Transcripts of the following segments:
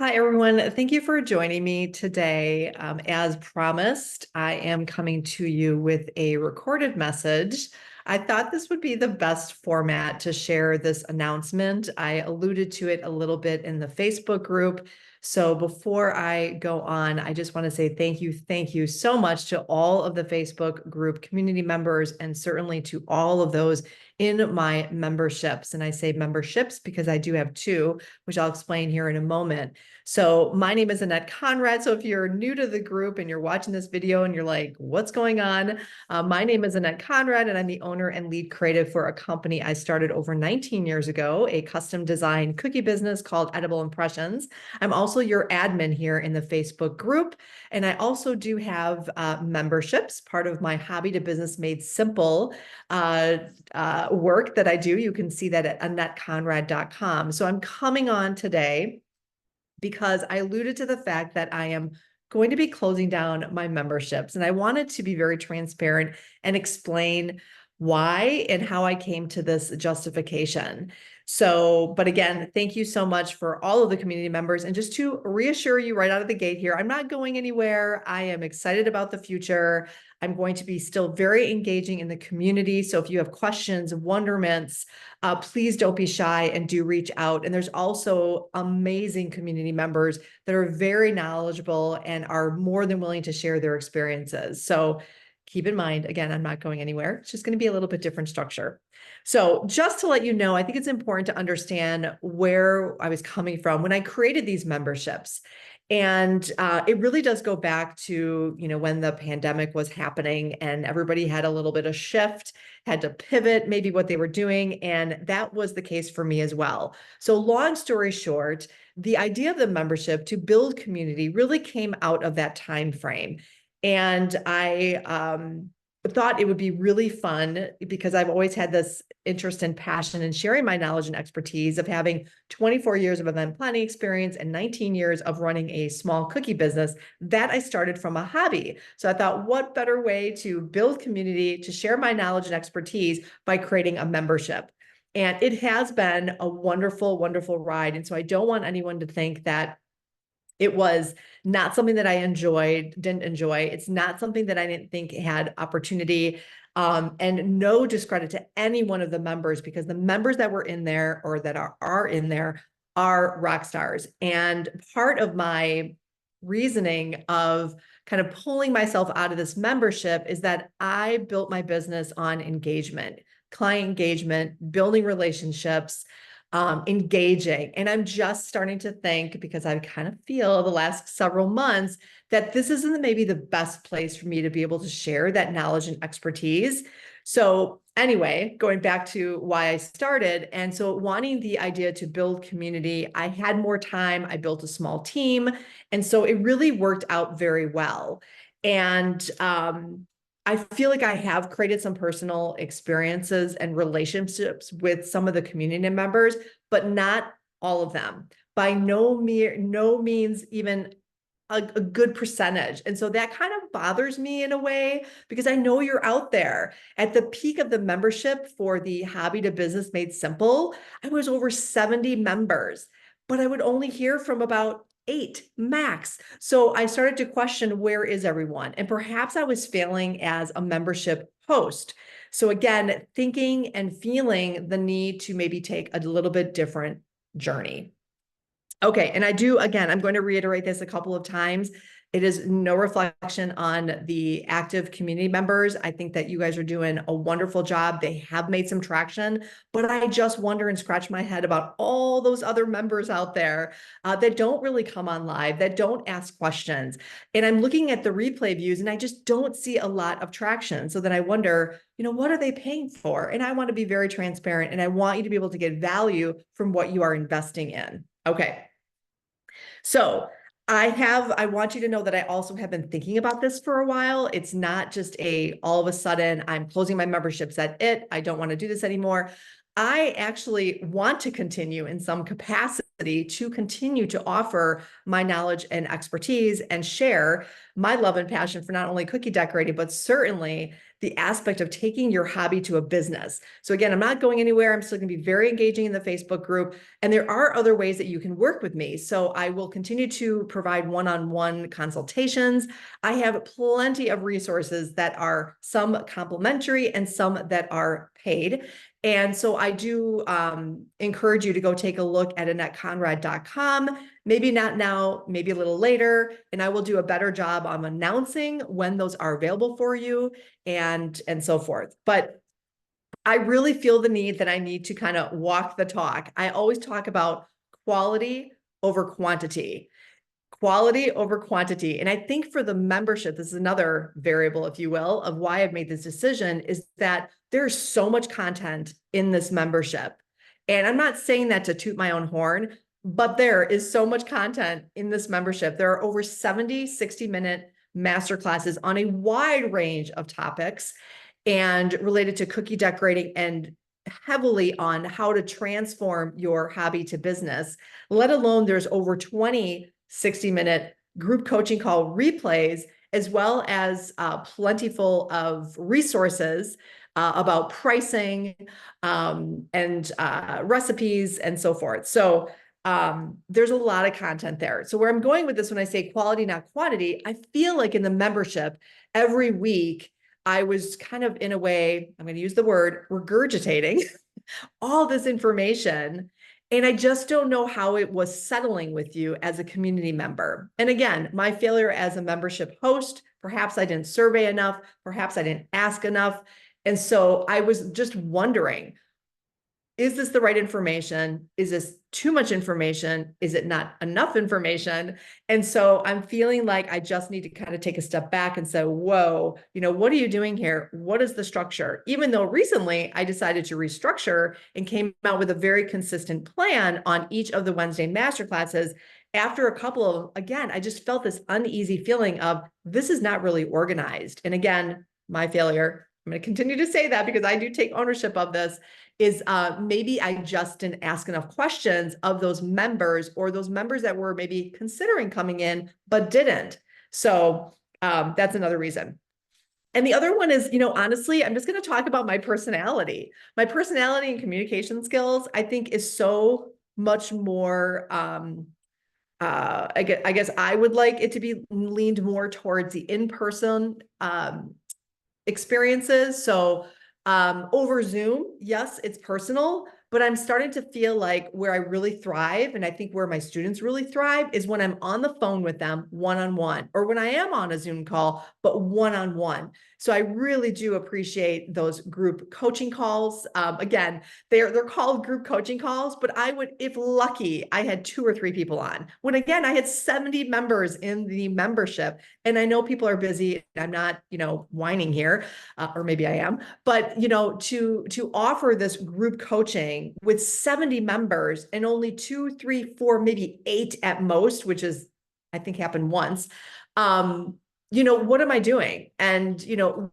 Hi, everyone. Thank you for joining me today. As promised, I am coming to you with a recorded message. I thought this would be the best format to share this announcement. I alluded to it a little bit in the Facebook group. So before I go on, I just want to say thank you so much to all of the Facebook group community members and certainly to all of those in my memberships. And I say memberships because I do have two, which I'll explain here in a moment. So my name is Annette Conrad. So if you're new to the group and you're watching this video and you're like, what's going on? My name is Annette Conrad, and I'm the owner and lead creative for a company I started over 19 years ago, a custom design cookie business called Edible Impressions. I'm also your admin here in the Facebook group. And I also do have memberships, part of my Hobby to Business Made Simple work that I do. You can see that at AnnetteConrad.com. So I'm coming on today because I alluded to the fact that I am going to be closing down my memberships. And I wanted to be very transparent and explain why and how I came to this justification. So, but again, thank you so much for all of the community members. And just to reassure you right out of the gate here, I'm not going anywhere. I am excited about the future. I'm going to be still very engaging in the community. So if you have questions, wonderments, please don't be shy and do reach out. And there's also amazing community members that are very knowledgeable and are more than willing to share their experiences. So keep in mind, again, I'm not going anywhere. It's just going to be a little bit different structure. So just to let you know, I think it's important to understand where I was coming from when I created these memberships. And it really does go back to, when the pandemic was happening and everybody had a little bit of shift, had to pivot maybe what they were doing. And that was the case for me as well. So long story short, the idea of the membership to build community really came out of that time frame. And I thought it would be really fun because I've always had this interest and passion in sharing my knowledge and expertise of having 24 years of event planning experience and 19 years of running a small cookie business that I started from a hobby. So I thought, what better way to build community, to share my knowledge and expertise by creating a membership? And it has been a wonderful, wonderful ride. And so I don't want anyone to think that it was not something that I didn't enjoy. It's not something that I didn't think had opportunity. And no discredit to any one of the members, because the members that were in there or that are in there are rock stars. And part of my reasoning of kind of pulling myself out of this membership is that I built my business on engagement, client engagement, building relationships, engaging. And I'm just starting to think, because I kind of feel the last several months that this isn't maybe the best place for me to be able to share that knowledge and expertise. So anyway, going back to why I started. And so wanting the idea to build community, I had more time. I built a small team. And so it really worked out very well. And I feel like I have created some personal experiences and relationships with some of the community members, but not all of them. By no means even a good percentage. And so that kind of bothers me in a way, because I know you're out there. At the peak of the membership for the Hobby to Business Made Simple, I was over 70 members, but I would only hear from about 8 max. So I started to question, where is everyone? And perhaps I was failing as a membership host. So again, thinking and feeling the need to maybe take a little bit different journey. Okay, and I'm going to reiterate this a couple of times. It is no reflection on the active community members. I think that you guys are doing a wonderful job. They have made some traction, but I just wonder and scratch my head about all those other members out there that don't really come on live, that don't ask questions. And I'm looking at the replay views and I just don't see a lot of traction. So then I wonder, what are they paying for? And I want to be very transparent, and I want you to be able to get value from what you are investing in. Okay. So I want you to know that I also have been thinking about this for a while. It's not just all of a sudden I'm closing my memberships at it. I don't want to do this anymore. I actually want to continue in some capacity to continue to offer my knowledge and expertise and share my love and passion for not only cookie decorating, but certainly the aspect of taking your hobby to a business. So again, I'm not going anywhere. I'm still going to be very engaging in the Facebook group. And there are other ways that you can work with me. So I will continue to provide one-on-one consultations. I have plenty of resources that are some complimentary and some that are paid. And so I do encourage you to go take a look at AnnetteConrad.com. Maybe not now, maybe a little later, and I will do a better job on announcing when those are available for you and so forth. But I really feel the need that I need to kind of walk the talk. I always talk about quality over quantity. Quality over quantity. And I think for the membership, this is another variable, if you will, of why I've made this decision, is that there's so much content in this membership. And I'm not saying that to toot my own horn, but there is so much content in this membership. There are over 70 60-minute masterclasses on a wide range of topics and related to cookie decorating and heavily on how to transform your hobby to business, let alone there's over 20 60-minute group coaching call replays, as well as plentiful of resources about pricing and recipes and so forth. So there's a lot of content there. So where I'm going with this, when I say quality, not quantity, I feel like in the membership every week, I was kind of, in a way, I'm going to use the word regurgitating all this information. And I just don't know how it was settling with you as a community member. And again, my failure as a membership host, perhaps I didn't survey enough, perhaps I didn't ask enough. And so I was just wondering, is this the right information? Is this too much information? Is it not enough information? And so I'm feeling like I just need to kind of take a step back and say, whoa, what are you doing here? What is the structure? Even though recently I decided to restructure and came out with a very consistent plan on each of the Wednesday masterclasses, after a couple of, again, I just felt this uneasy feeling of this is not really organized. And again, my failure. I'm going to continue to say that because I do take ownership of this, is maybe I just didn't ask enough questions of those members, or those members that were maybe considering coming in, but didn't. So that's another reason. And the other one is, honestly, I'm just going to talk about my personality. My personality and communication skills, I think, is so much more, I guess I would like it to be leaned more towards the in-person experiences. So over Zoom, yes, it's personal, but I'm starting to feel like where I really thrive, and I think where my students really thrive, is when I'm on the phone with them one-on-one, or when I am on a Zoom call, but one-on-one. So I really do appreciate those group coaching calls. Again, they're called group coaching calls, but I would, if lucky, I had 2 or 3 people on. When again, I had 70 members in the membership, and I know people are busy. I'm not, whining here, or maybe I am, but to offer this group coaching with 70 members and only 2, 3, 4, maybe 8 at most, which is, I think, happened once. What am I doing? And,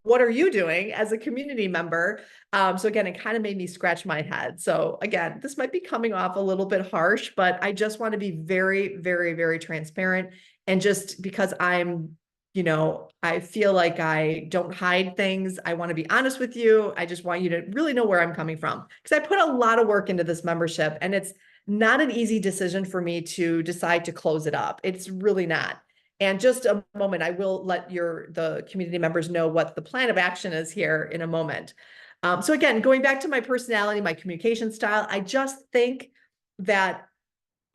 what are you doing as a community member? So again, it kind of made me scratch my head. So again, this might be coming off a little bit harsh, but I just want to be very, very, very transparent. And just because I feel like I don't hide things, I want to be honest with you. I just want you to really know where I'm coming from, because I put a lot of work into this membership, and it's not an easy decision for me to decide to close it up. It's really not. And just a moment, I will let the community members know what the plan of action is here in a moment. So again, going back to my personality, my communication style, I just think that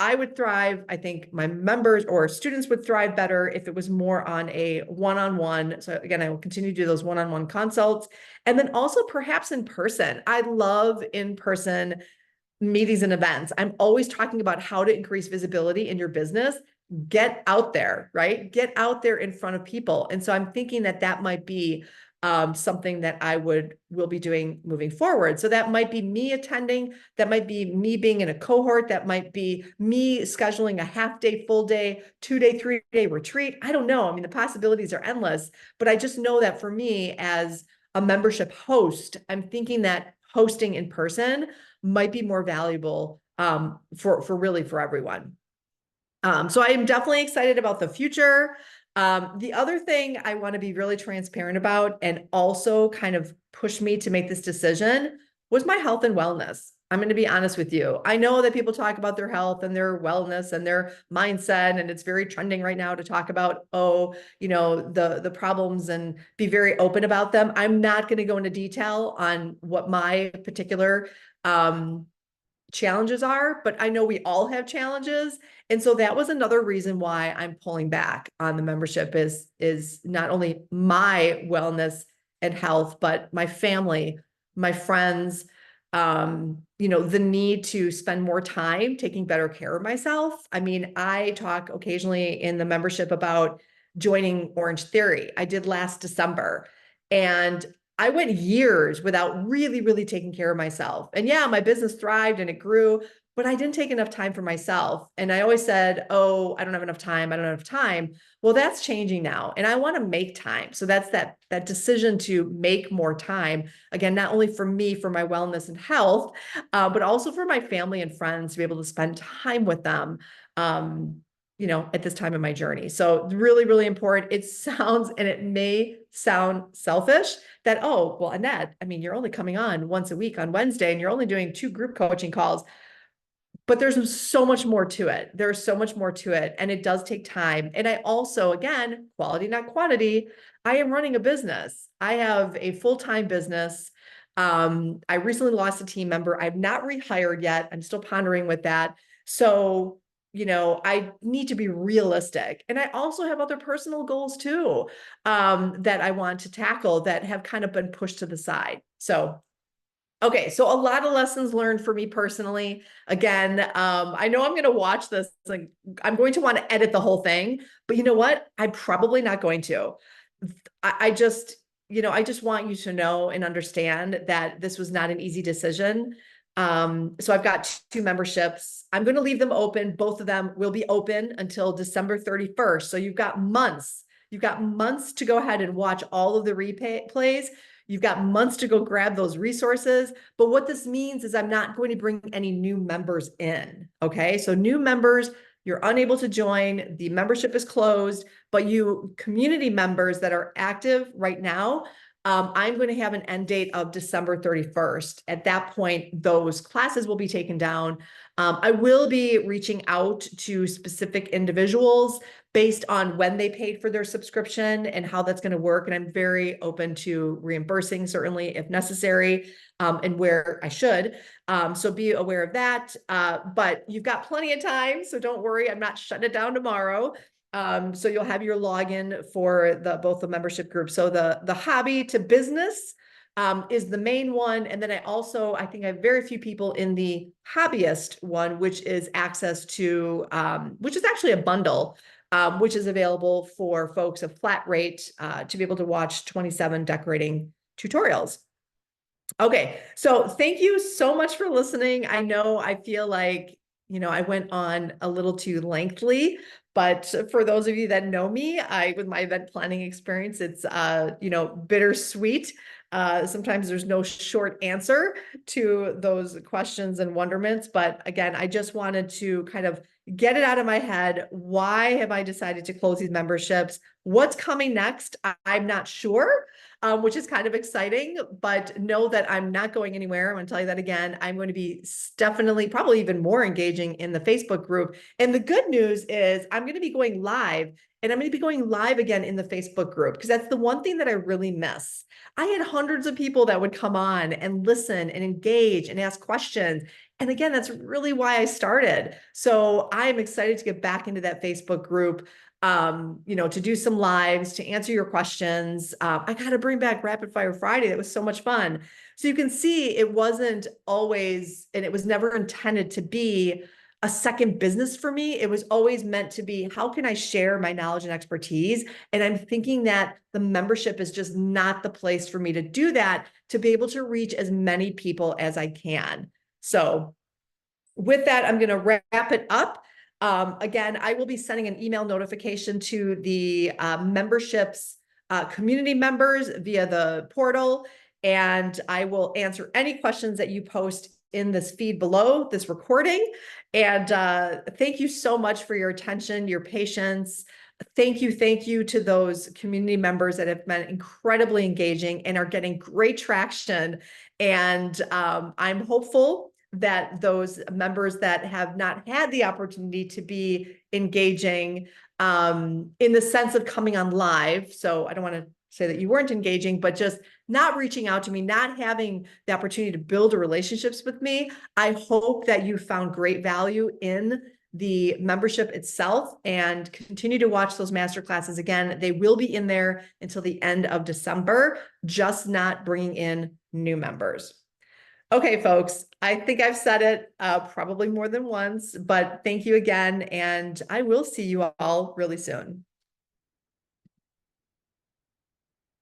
I would thrive. I think my members or students would thrive better if it was more on a one-on-one. So again, I will continue to do those one-on-one consults. And then also perhaps in person. I love in-person meetings and events. I'm always talking about how to increase visibility in your business. Get out there, right? Get out there in front of people. And so I'm thinking that might be something that I will be doing moving forward. So that might be me attending, that might be me being in a cohort, that might be me scheduling a half day, full day, 2-day, 3-day retreat. I don't know. I mean, the possibilities are endless, but I just know that for me as a membership host, I'm thinking that hosting in person might be more valuable for everyone. So I am definitely excited about the future. The other thing I want to be really transparent about and also kind of push me to make this decision was my health and wellness. I'm going to be honest with you. I know that people talk about their health and their wellness and their mindset, and it's very trending right now to talk about, the problems and be very open about them. I'm not going to go into detail on what my particular challenges are, but I know we all have challenges. And so that was another reason why I'm pulling back on the membership is not only my wellness and health, but my family, my friends, the need to spend more time taking better care of myself. I mean, I talk occasionally in the membership about joining Orange Theory. I did last December, and I went years without really, really taking care of myself. And yeah, my business thrived and it grew, but I didn't take enough time for myself. And I always said, oh, I don't have enough time. I don't have enough time. Well, that's changing now. And I want to make time. So that's that decision to make more time. Again, not only for me, for my wellness and health, but also for my family and friends to be able to spend time with them. At this time in my journey. So really, really important. It sounds, and it may sound selfish that, oh, well, Annette, I mean, you're only coming on once a week on Wednesday and you're only doing 2 group coaching calls, but there's so much more to it. There's so much more to it. And it does take time. And I also, again, quality, not quantity, I am running a business. I have a full-time business. I recently lost a team member. I've not rehired yet. I'm still pondering with that. So I need to be realistic. And I also have other personal goals too, that I want to tackle that have kind of been pushed to the side. So, okay. So a lot of lessons learned for me personally. Again, I know I'm going to watch this. Like, I'm going to want to edit the whole thing, but you know what? I'm probably not going to. I just want you to know and understand that this was not an easy decision. So I've got 2 memberships. I'm going to leave them open. Both of them will be open until December 31st. So you've got months. You've got months to go ahead and watch all of the replays. You've got months to go grab those resources. But what this means is I'm not going to bring any new members in. Okay. So new members, you're unable to join. The membership is closed, but you community members that are active right now, I'm going to have an end date of December 31st. At that point, those classes will be taken down. I will be reaching out to specific individuals based on when they paid for their subscription and how that's going to work. And I'm very open to reimbursing, certainly if necessary, and where I should. So be aware of that. But you've got plenty of time, so don't worry. I'm not shutting it down tomorrow. So you'll have your login for both the membership groups. So the hobby to business is the main one. And then I think I have very few people in the hobbyist one, which is access to, which is actually a bundle, which is available for folks of flat rate to be able to watch 27 decorating tutorials. Okay, so thank you so much for listening. I know I feel like, I went on a little too lengthily, but for those of you that know me, with my event planning experience, it's, bittersweet. Sometimes there's no short answer to those questions and wonderments. But again, I just wanted to kind of get it out of my head. Why have I decided to close these memberships? What's coming next? I'm not sure. Which is kind of exciting, but know that I'm not going anywhere. I'm going to tell you that again. I'm going to be definitely, probably even more engaging in the Facebook group. And the good news is I'm going to be going live, and I'm going to be going live again in the Facebook group, because that's the one thing that I really miss. I had hundreds of people that would come on and listen and engage and ask questions. And again, that's really why I started. So I'm excited to get back into that Facebook group. To do some lives, to answer your questions. I got to bring back Rapid Fire Friday. That was so much fun. So you can see it wasn't always, and it was never intended to be a second business for me. It was always meant to be, how can I share my knowledge and expertise? And I'm thinking that the membership is just not the place for me to do that, to be able to reach as many people as I can. So with that, I'm going to wrap it up. Again, I will be sending an email notification to the memberships community members via the portal, and I will answer any questions that you post in this feed below this recording. And thank you so much for your attention, your patience. Thank you to those community members that have been incredibly engaging and are getting great traction. And I'm hopeful that those members that have not had the opportunity to be engaging in the sense of coming on live. So I don't want to say that you weren't engaging, but just not reaching out to me, not having the opportunity to build relationships with me. I hope that you found great value in the membership itself and continue to watch those masterclasses. Again, they will be in there until the end of December, just not bringing in new members. Okay, folks, I think I've said it probably more than once, but thank you again, and I will see you all really soon.